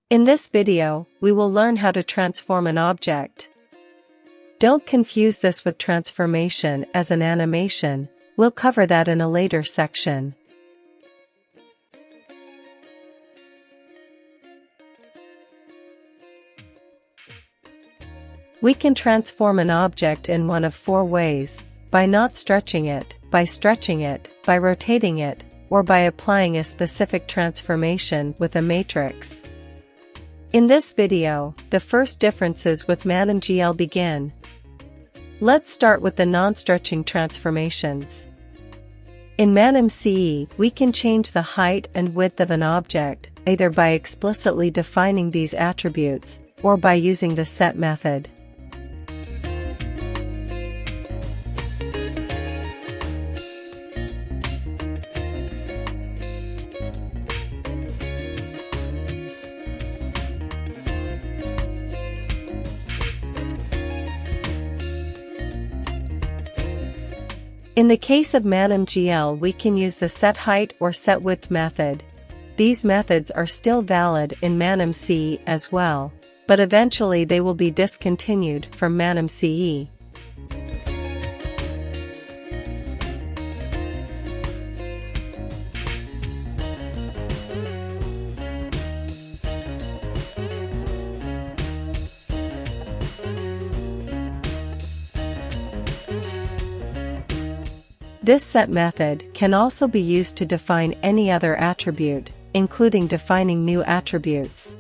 In this video, we will learn how to transform an object. Don't confuse this with transformation as an animation, we'll cover that in a later section. We can transform an object in one of four ways: by not stretching it, by stretching it, by rotating it, or by applying a specific transformation with a matrix. In this video, the first differences with ManimCE-GL begin. Let's start with the non-stretching transformations. In ManimCE, we can change the height and width of an object, either by explicitly defining these attributes, or by using the set method. In the case of ManimCE-GL, we can use the setHeight or setWidth method. These methods are still valid in ManimCE as well, but eventually they will be discontinued from ManimCE. This set method can also be used to define any other attribute, including defining new attributes.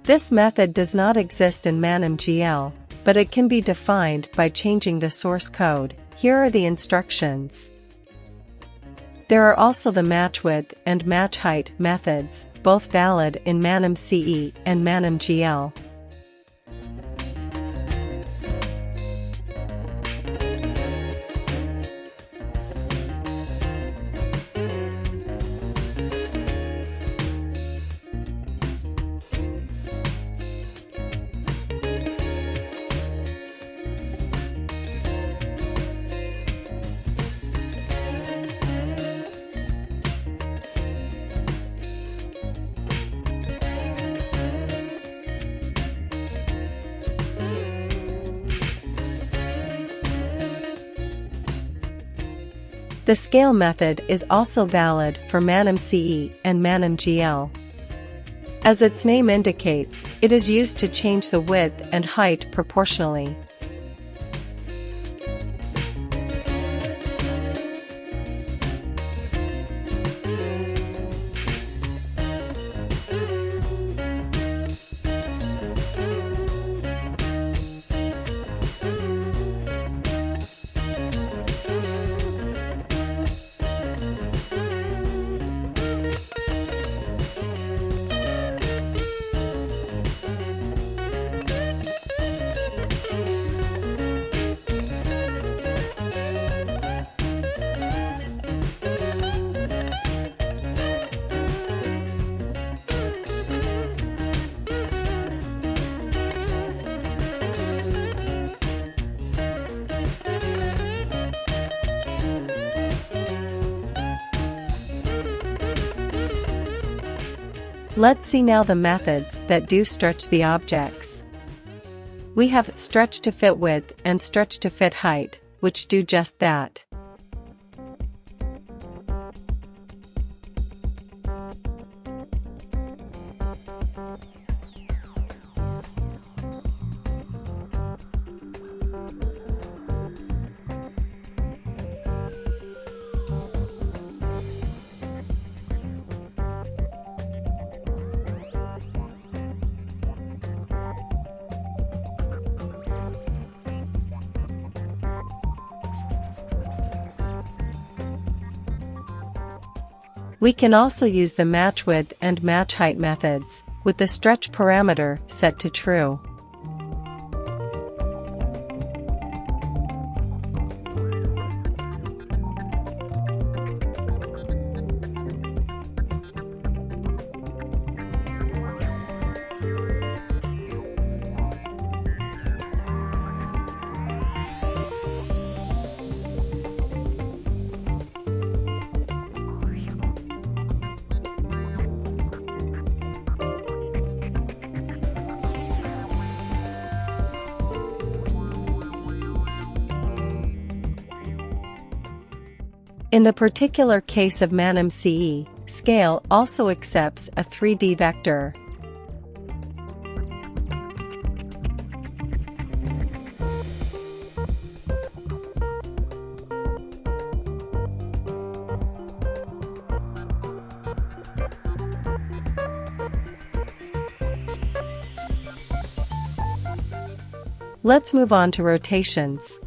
This method does not exist in ManimCE-GL, but it can be defined by changing the source code. Here are the instructions. There are also the matchWidth and matchHeight methods, both valid in ManimCE and ManimCE-GL. The scale method is also valid for ManimCE and ManimCE-GL. As its name indicates, it is used to change the width and height proportionally. Let's see now the methods that do stretch the objects. We have stretch to fit width and stretch to fit height, which do just that. We can also use the matchWidth and matchHeight methods, with the stretch parameter set to true. In the particular case of ManimCE, scale also accepts a 3D vector. Let's move on to rotations.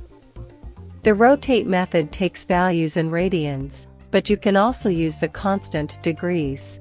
The rotate method takes values in radians, but you can also use the constant degrees.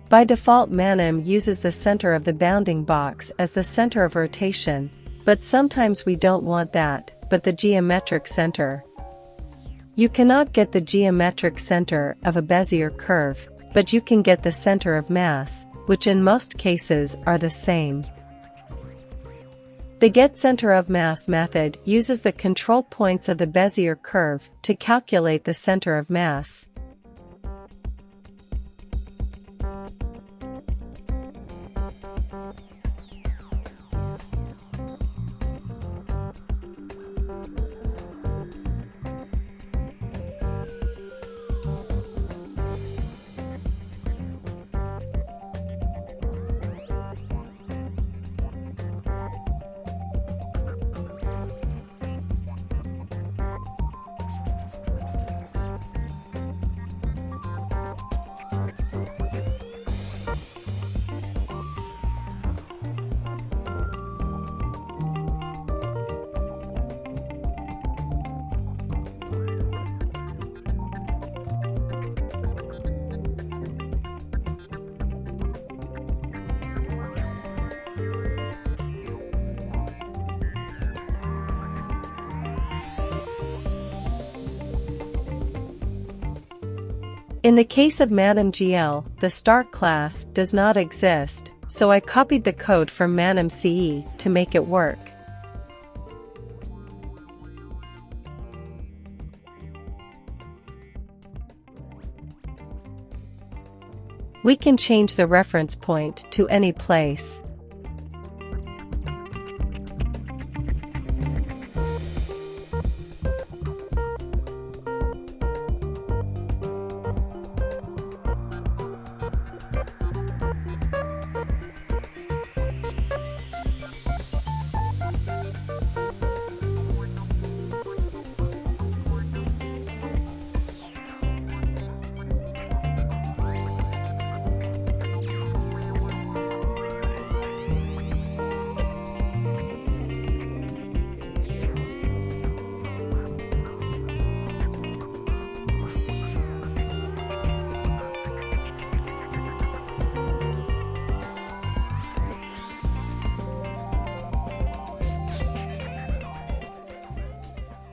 By default, Manim uses the center of the bounding box as the center of rotation, but sometimes we don't want that, but the geometric center. You cannot get the geometric center of a Bezier curve, but you can get the center of mass, which in most cases are the same. The get center of mass method uses the control points of the Bezier curve to calculate the center of mass. In the case of ManimCE-GL, the start class does not exist, so I copied the code from ManimCE to make it work. We can change the reference point to any place.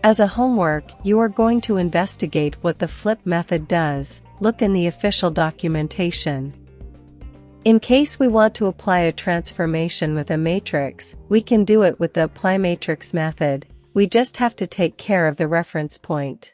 As a homework, you are going to investigate what the flip method does. Look in the official documentation. In case we want to apply a transformation with a matrix, we can do it with the apply matrix method. We just have to take care of the reference point.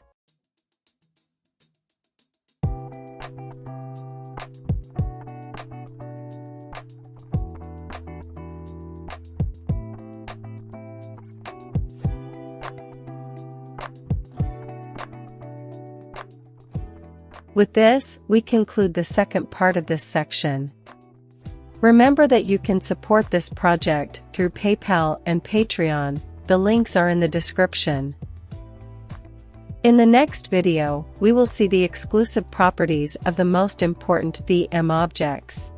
With this, we conclude the second part of this section. Remember that you can support this project through PayPal and Patreon. The links are in the description. In the next video, we will see the exclusive properties of the most important VM objects.